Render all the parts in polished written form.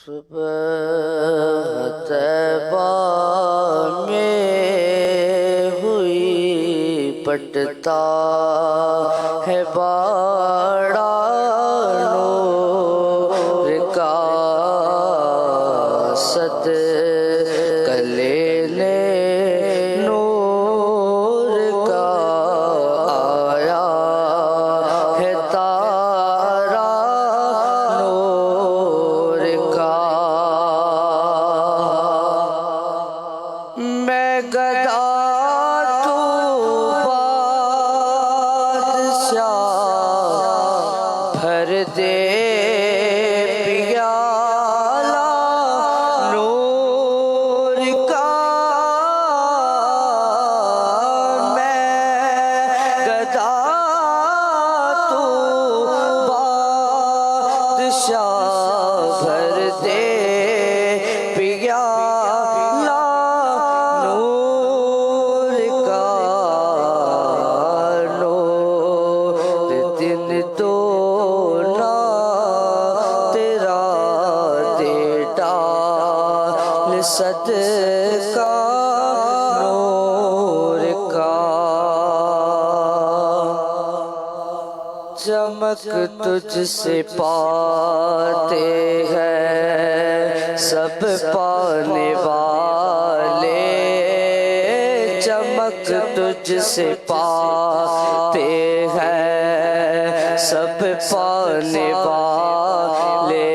صبح طیبہ میں ہوئی پٹتا ہے باڑا نور کا صدقہ لینے نور کا آیا ہے تارا نور کا میں گدا تو بادشاہ بھر دے پیالہ نور کا میں گدا تو بادشاہ بھر دے پیالہ نور کا نور دن تو نہ تیرا دے ڈال صدقہ نور کا چمک تجھ سے پاتے ہیں سب پانے والے چمک تجھ سے پاتے ہیں سب پانے والے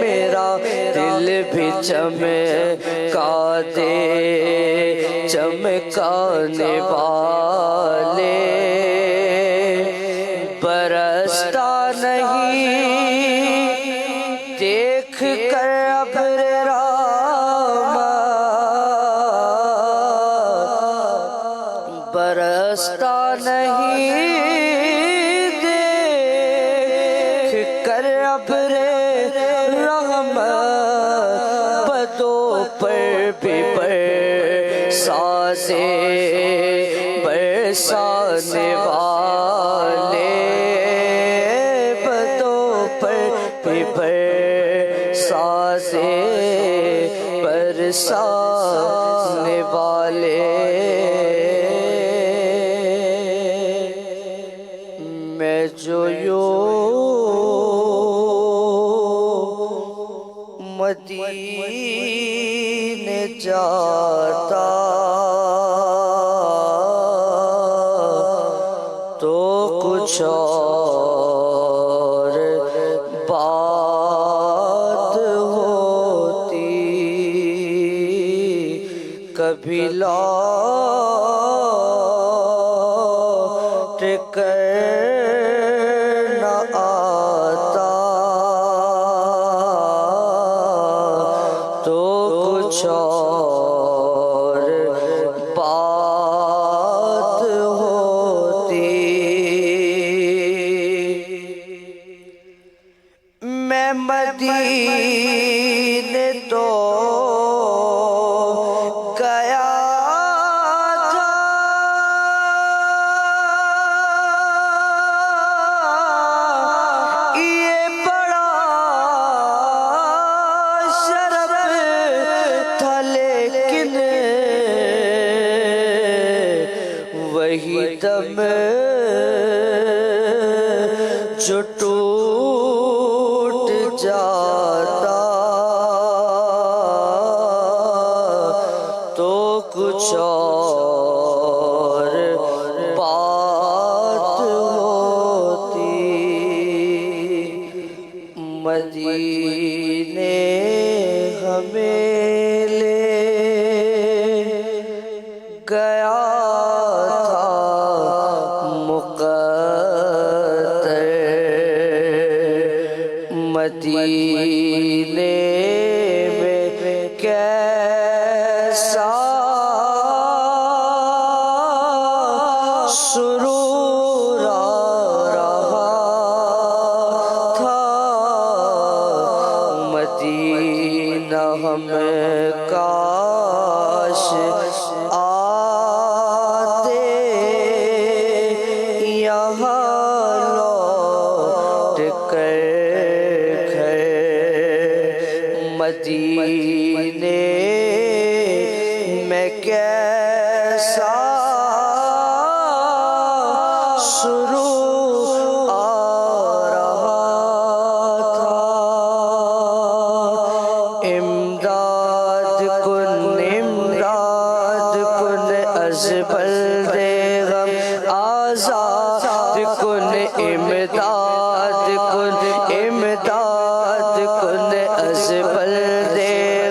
میرا دل بھی چمکا دے چمکانے والے برستا نہیں دیکھ کر ابر رحمت برستا نہیں دیکھ کر ابر رحمت بدوں پر بھی برسانے برسانے والے بدوں پر بھی برسانے برسانے والے میں جو مدینے جاتا تو کچھ اور بات ہوتی کبھی لوٹ کر نہ آتا تو کچھ اور بات ہوتی میں مدینے تو گیا تھا یہ بڑا شرف تھا لیکن وہی دم جو ٹوٹ جاتا تو کچھ اور بات ہوتی مدینے ہمیں لے گیا تھا مقدر مدینے میں کیسا سرور آ رہا تھا مدینہ ہم کاش آتے یہاں لوٹ کر گھر مدینے میں کیسا سرور آ رہا تھا، امداد کن از بلد غم آزاد کن، امداد کن از بلد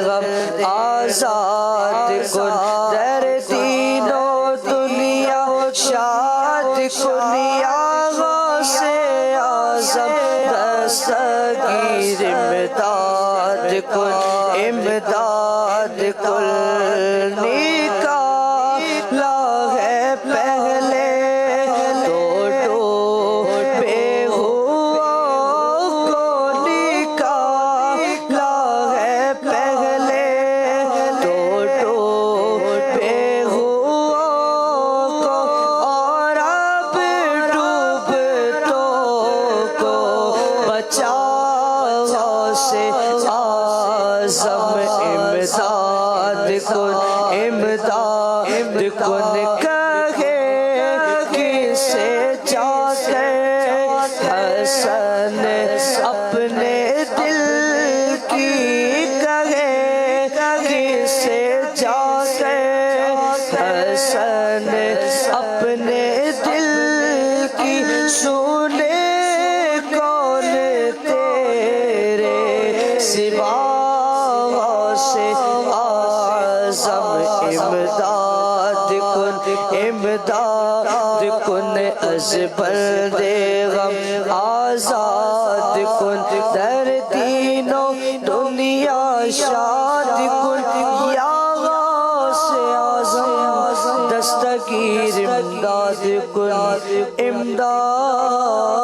غم آزاد کن، در دین و دنیا شاد کن، یا غوث اعظم دستگیر امداد کن، امداد کن، نکالا ہے پہلے تو ڈوبے ہوا کو، نکالا ہے پہلے تو ڈوبے ہوا کو، اور اب ڈوبتوں کو بچا سے اعظم امداد کن، امداد کن، کہے کسے چاہتے حسن اپنے دل کی، کہے کسے چاہتے حسن اپنے دل کی، سنے کون تیرے سوا سے اعظم امداد کن، امداد کن از بلد غم آزاد کن، در دین و دنیا شاد کن، یا غوث اعظم دستگیر امداد کن، امداد